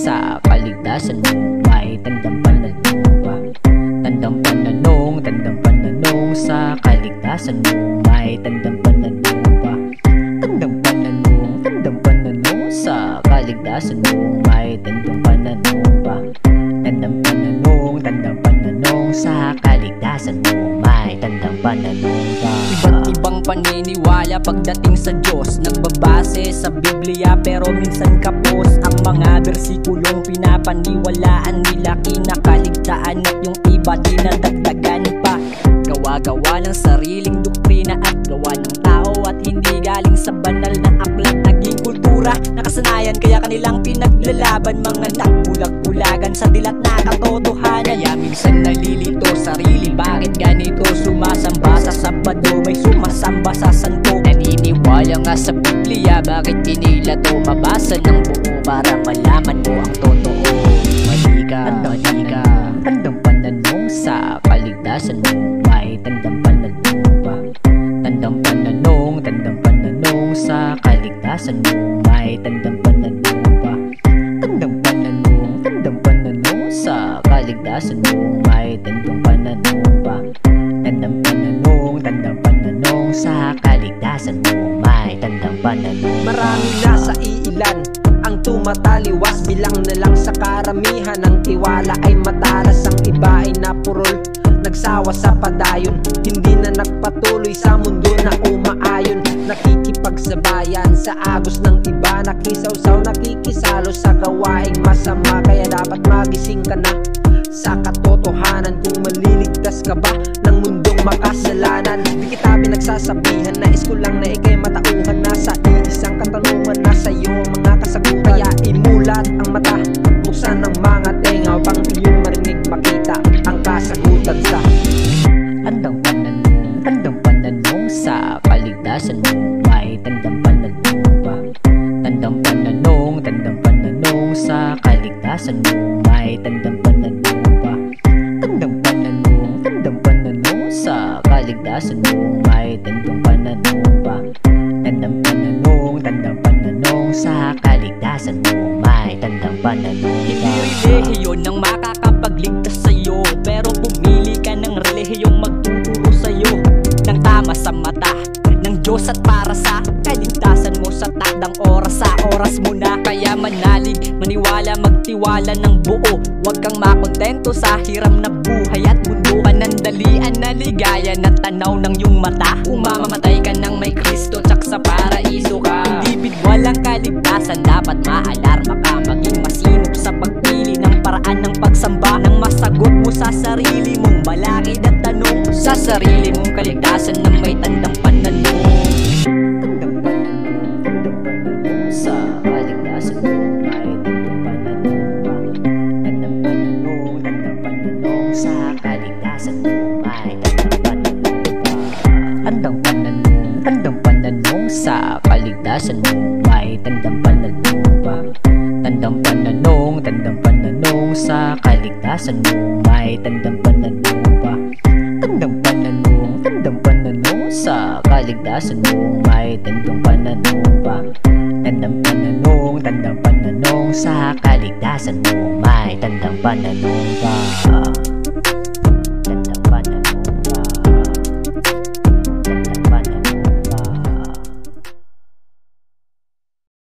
sa kaligtasan mo, may tandang panalumpa. Tandang pananong, tandang pananong sa kaligtasan mo, may tandang panalumpa. Tandang pananong sa kaligtasan mo, may tandang panalumpa. Tandang pananong sa kaligtasan mo, may tandang panalumpa. Iba't ibang paniniwala pagdating sa Diyos, nagbabase sa Biblia pero minsan kapos ang mga bersikulong pinapaniwalaan nila, kinakaligtaan at yung iba dinadagdagan pa. Gawa-gawa ng sariling doktrina at gawa ng tao at hindi galing sa banal na aklat. Naging kultura, nakasanayan kaya kanilang pinaglalaban, mga nagbulag-bulagan sa dilat na katotohanan. Kaya minsan nalilito sarili, bakit ganito? Sumasamba sa Sabado, may sumasamba sa Santo. Naniniwala nga sa Biblia, bakit pinila to? Mabasa ng buo para malaman mo ang totoo. Mali ka. Tandang pananong sa kaligtasan mo, may tandang panalumpa. Tandang pananong sa kaligtasan mo, may tandang panalumpa. Tandang pananong sa kaligtasan mo, may tandang panalumpa. Tandang pananong sa kaligtasan mo, may tandang panalumpa. Marami na sa iilan ang tumataliwas, bilang na lang sa karamihan. Ang tiwala ay matalas, ang iba ay napurol, nagsawa sa padayon. Hindi na nagpatuloy sa mundo na umaayon, nakikipagsabayan sa agos ng iba, nakisawsaw, nakikisalo sa gawaing masama. Kaya dapat magising ka na sa katotohanan kung maliligtas ka ba ng mundong makasalanan. Di kita pinagsasabihan na isko lang na ikay matauhan na sa isang katanungan, na sa'yo ang mga kasagutan. Kaya imulat ang mata, buksan ang mga tenga upang iyong marinig, makita ang kasagutan sa Tandang pananong sa kaligtasan mo, may tandang panalumpa. Tandang pananong sa kaligtasan mo, may tandang panalumpa. Tandang pananong sa kaligtasan mo, may tandang panalumpa. Tandang pananong sa kaligtasan mo, may tandang panalumpa. Hindi relihiyon ang makakapagligtas sa'yo, pero pumili ka ng relihiyong magtuturo sa'yo ng tama sa mata ng Diyos at para sa kaligtasan mo sa takdang oras. Sa oras mo na, kaya manalig, maniwala, magtiwala ng buo. Huwag kang makontento sa hiram na buhay at mundo. Panandalian na ligaya na tanaw ng iyong mata. Kung mamamatay ka ng may Kristo, tsak sa paraiso ka. Individual ang kaligtasan, dapat maalarma ka. Maging masinop sa pagpili ng paraan ng pagsamba, nang masagot mo sa sarili mong balakid at tanong, sa sarili mong kaligtasan na may tandang pananong. Sa kaligtasan mo, may tandang panalumpa. Tandang pananong sa kaligtasan mo, may tandang panalumpa. Tandang pananong sa kaligtasan mo, may tandang panalumpa. Tandang pananong sa kaligtasan mo, may tandang panalumpa. Tandang pananong sa kaligtasan mo, may tandang panalumpa. Tandang pananong sa kaligtasan mo, may tandang panalumpa.